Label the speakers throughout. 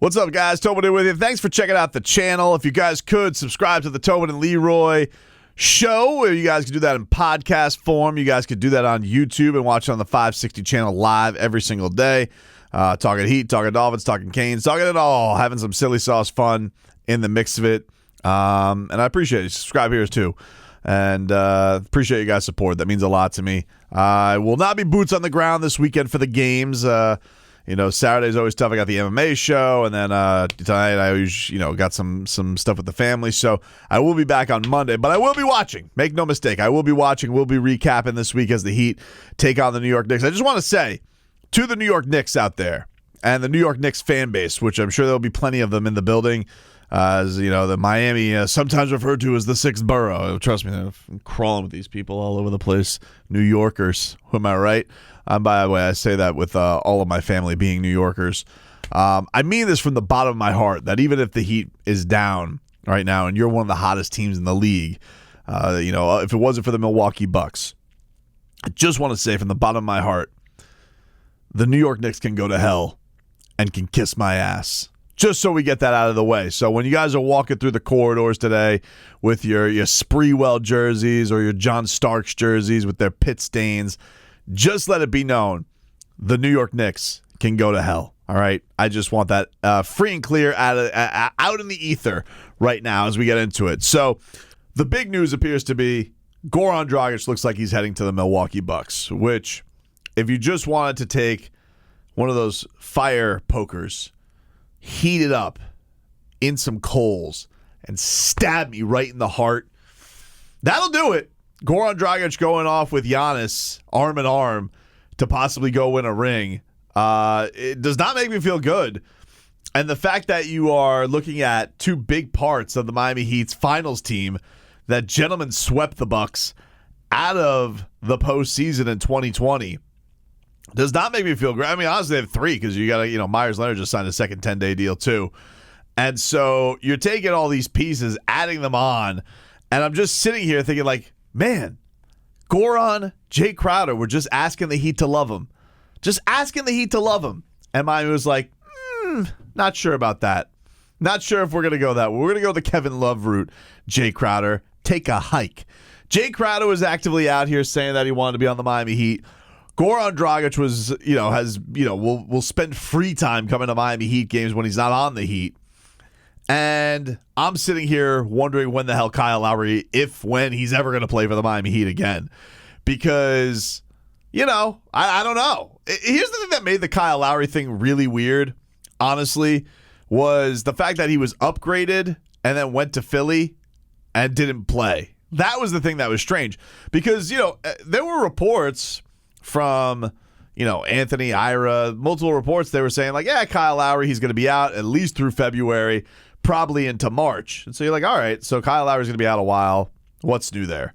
Speaker 1: What's up, guys? Tobin here with you. Thanks for checking out the channel. If you guys could, subscribe to the Tobin and Leroy show. You guys can do that in podcast form. You guys could do that on YouTube and watch it on the 560 channel live every single day. Talking Heat, talking Dolphins, talking Canes, talking it all. Having some silly sauce fun in the mix of it. And I appreciate it. Subscribe here too. And appreciate you guys' support. That means a lot to me. I will not be boots on the ground this weekend for the games. Saturday's always tough. I got the MMA show, and then tonight I always, got some stuff with the family. So I will be back on Monday, but I will be watching. Make no mistake, I will be watching. We'll be recapping this week as the Heat take on the New York Knicks. I just want to say to the New York Knicks out there and the New York Knicks fan base, which I'm sure there'll be plenty of them in the building, as the Miami, sometimes referred to as the sixth borough. Trust me, I'm crawling with these people all over the place. New Yorkers, who am I right? By the way, I say that with all of my family being New Yorkers. I mean this from the bottom of my heart, that even if the Heat is down right now and you're one of the hottest teams in the league, if it wasn't for the Milwaukee Bucks, I just want to say from the bottom of my heart, the New York Knicks can go to hell and can kiss my ass. Just so we get that out of the way. So when you guys are walking through the corridors today with your Spreewell jerseys or your John Starks jerseys with their pit stains, just let it be known, the New York Knicks can go to hell. All right, I just want that free and clear out in the ether right now as we get into it. So the big news appears to be Goran Dragić looks like he's heading to the Milwaukee Bucks, which if you just wanted to take one of those fire pokers, heat it up in some coals, and stab me right in the heart, that'll do it. Goran Dragić going off with Giannis arm in arm to possibly go win a ring. It does not make me feel good. And the fact that you are looking at two big parts of the Miami Heat's finals team, that gentlemen swept the Bucks out of the postseason in 2020, does not make me feel great. I mean, honestly, they have three because you got to, Myers Leonard just signed a second 10-day deal too. And so you're taking all these pieces, adding them on, and I'm just sitting here thinking like, man, Goran, Jay Crowder were just asking the Heat to love him. Just asking the Heat to love him. And Miami was like, not sure about that. Not sure if we're going to go that way. We're going to go the Kevin Love route, Jay Crowder. Take a hike. Jay Crowder was actively out here saying that he wanted to be on the Miami Heat. Goran Dragić was, will spend free time coming to Miami Heat games when he's not on the Heat. And I'm sitting here wondering when the hell Kyle Lowry, when he's ever going to play for the Miami Heat again. Because, I don't know. Here's the thing that made the Kyle Lowry thing really weird, honestly, was the fact that he was upgraded and then went to Philly and didn't play. That was the thing that was strange. Because, there were reports from, Anthony, Ira, multiple reports. They were saying like, yeah, Kyle Lowry, he's going to be out at least through February, probably into March. And so you're like, all right, so Kyle Lowry's going to be out a while. What's new there?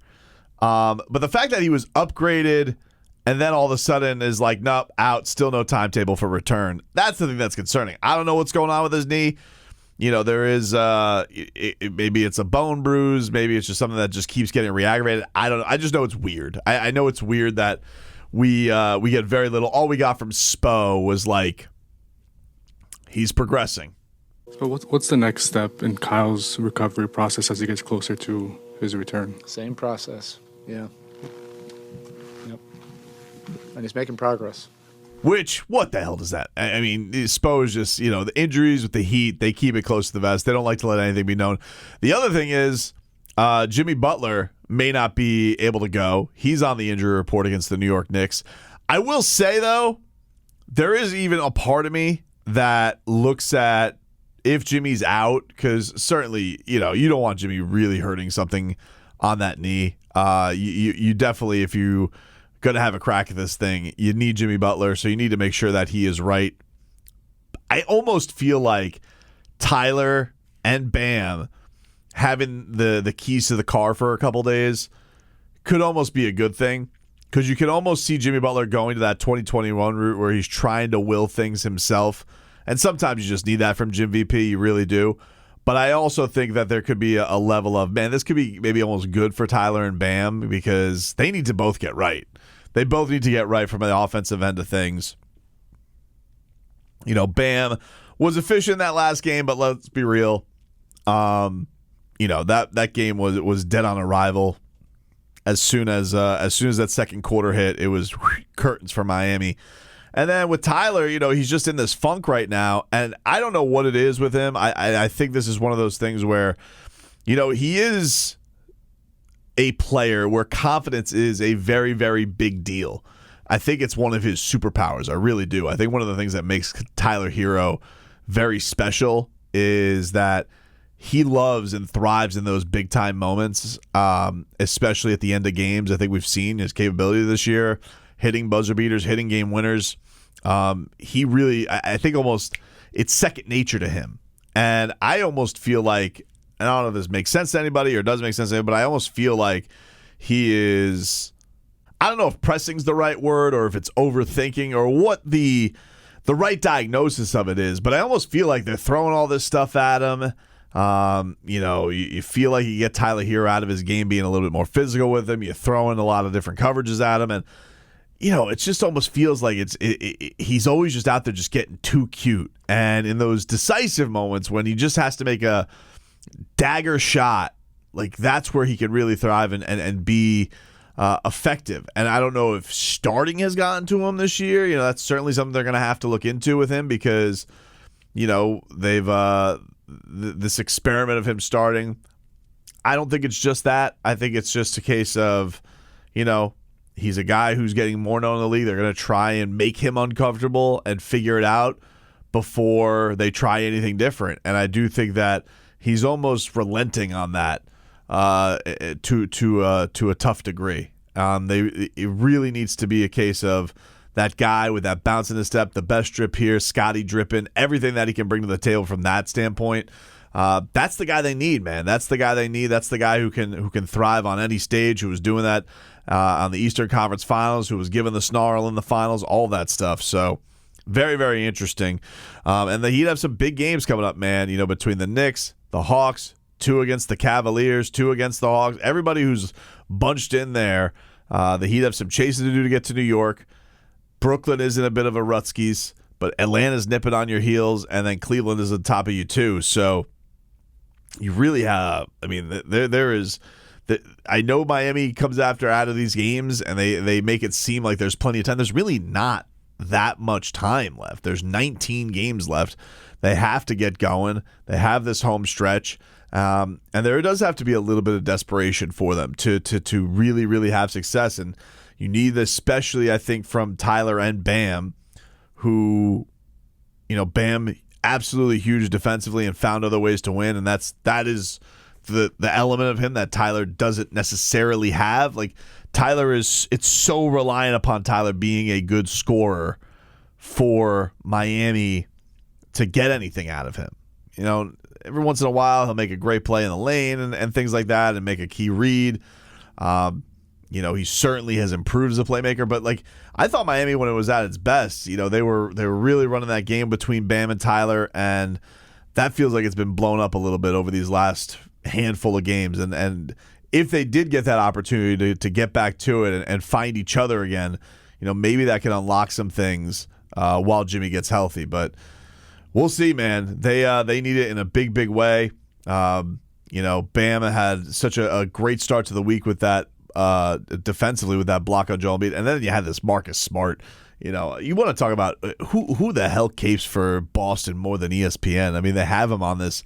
Speaker 1: But the fact that he was upgraded and then all of a sudden is like, nope, out, still no timetable for return. That's the thing that's concerning. I don't know what's going on with his knee. There is maybe it's a bone bruise. Maybe it's just something that just keeps getting re-aggravated. I don't know. I just know it's weird. I know it's weird that we get very little. All we got from Spo was like, he's progressing.
Speaker 2: So what's the next step in Kyle's recovery process as he gets closer to his return?
Speaker 3: Same process, yeah. Yep. And he's making progress.
Speaker 1: Which, what the hell does that? I mean, Spo is just, the injuries with the Heat, they keep it close to the vest. They don't like to let anything be known. The other thing is Jimmy Butler may not be able to go. He's on the injury report against the New York Knicks. I will say, though, there is even a part of me that looks at if Jimmy's out, because certainly, you don't want Jimmy really hurting something on that knee. You definitely, if you going to have a crack at this thing, you need Jimmy Butler, so you need to make sure that he is right. I almost feel like Tyler and Bam having the keys to the car for a couple days could almost be a good thing, because you can almost see Jimmy Butler going to that 2021 route where he's trying to will things himself. And sometimes you just need that from Jim VP. You really do. But I also think that there could be a level of, man, this could be maybe almost good for Tyler and Bam, because they need to both get right. They both need to get right from the offensive end of things. Bam was efficient in that last game, but let's be real. That game was dead on arrival. As soon as that second quarter hit, it was curtains for Miami. And then with Tyler, he's just in this funk right now, and I don't know what it is with him. I think this is one of those things where, he is a player where confidence is a very, very big deal. I think it's one of his superpowers. I really do. I think one of the things that makes Tyler Herro very special is that he loves and thrives in those big-time moments, especially at the end of games. I think we've seen his capability this year, hitting buzzer beaters, hitting game winners. He really, I think almost it's second nature to him. And I almost feel like, and I don't know if this makes sense to anybody or doesn't make sense to anybody, but I almost feel like he is, I don't know if pressing's the right word or if it's overthinking or what the right diagnosis of it is, but I almost feel like they're throwing all this stuff at him. You feel like you get Tyler Herro out of his game being a little bit more physical with him. You throw in a lot of different coverages at him, and it just almost feels like he's always just out there just getting too cute. And in those decisive moments when he just has to make a dagger shot, like that's where he can really thrive and be effective. And I don't know if starting has gotten to him this year. That's certainly something they're going to have to look into with him because, they've this experiment of him starting. I don't think it's just that. I think it's just a case of, he's a guy who's getting more known in the league. They're going to try and make him uncomfortable and figure it out before they try anything different. And I do think that he's almost relenting on that to a tough degree. It really needs to be a case of that guy with that bounce in his step, the best drip here, Scotty dripping, everything that he can bring to the table from that standpoint. That's the guy they need, man. That's the guy they need. That's the guy who can thrive on any stage, who was doing that on the Eastern Conference Finals, who was given the snarl in the finals, all that stuff. So very, very interesting. And the Heat have some big games coming up, man, between the Knicks, the Hawks, 2 against the Cavaliers, 2 against the Hawks. Everybody who's bunched in there, the Heat have some chasing to do to get to New York. Brooklyn is in a bit of a rutskis, but Atlanta's nipping on your heels, and then Cleveland is on top of you too. So you really have, there is, I know Miami comes out of these games, and they make it seem like there's plenty of time. There's really not that much time left. There's 19 games left. They have to get going. They have this home stretch. And there does have to be a little bit of desperation for them to really, really have success. And you need, especially, I think, from Tyler and Bam, who, Bam absolutely huge defensively and found other ways to win. And that is the element of him that Tyler doesn't necessarily have. Like, it's so reliant upon Tyler being a good scorer for Miami to get anything out of him. Every once in a while, he'll make a great play in the lane and things like that and make a key read. He certainly has improved as a playmaker, but I thought Miami, when it was at its best, they were really running that game between Bam and Tyler, and that feels like it's been blown up a little bit over these last handful of games. And if they did get that opportunity to get back to it and find each other again, maybe that can unlock some things while Jimmy gets healthy. But we'll see, man. They need it in a big, big way. Bam had such a great start to the week with that. Defensively with that block on Joel Embiid, and then you had this Marcus Smart. You want to talk about who the hell capes for Boston more than ESPN? They have him on this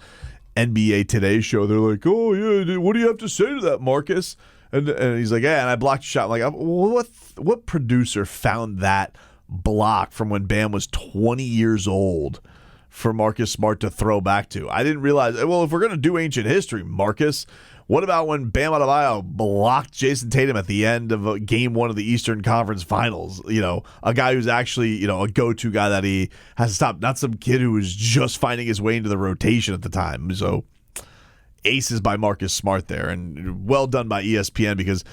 Speaker 1: NBA Today show. They're like, oh yeah, what do you have to say to that, Marcus? And he's like, yeah, and I blocked a shot. I'm like, what producer found that block from when Bam was 20 years old for Marcus Smart to throw back to? I didn't realize. Well, if we're gonna do ancient history, Marcus, what about when Bam Adebayo blocked Jason Tatum at the end of game 1 of the Eastern Conference Finals? A guy who's actually, a go-to guy that he has to stop, not some kid who was just finding his way into the rotation at the time. So aces by Marcus Smart there, and well done by ESPN, because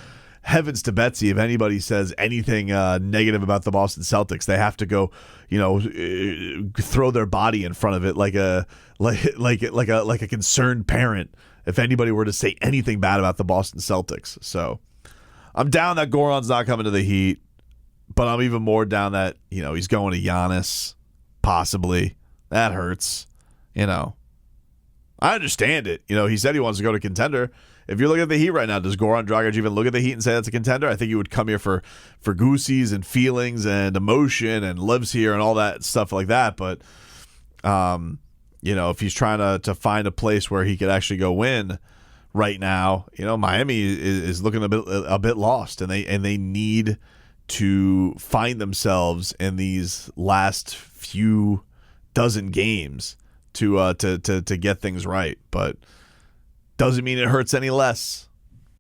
Speaker 1: heavens to Betsy, if anybody says anything negative about the Boston Celtics, they have to go, throw their body in front of it like a concerned parent if anybody were to say anything bad about the Boston Celtics. So I'm down that Goran's not coming to the Heat, but I'm even more down that, he's going to Giannis, possibly. That hurts. I understand it. He said he wants to go to contender. If you're looking at the Heat right now, does Goran Dragić even look at the Heat and say that's a contender? I think he would come here for goosies and feelings and emotion and lives here and all that stuff like that. But, if he's trying to find a place where he could actually go win right now, Miami is looking a bit lost, and they need to find themselves in these last few dozen games to get things right. But doesn't mean it hurts any less.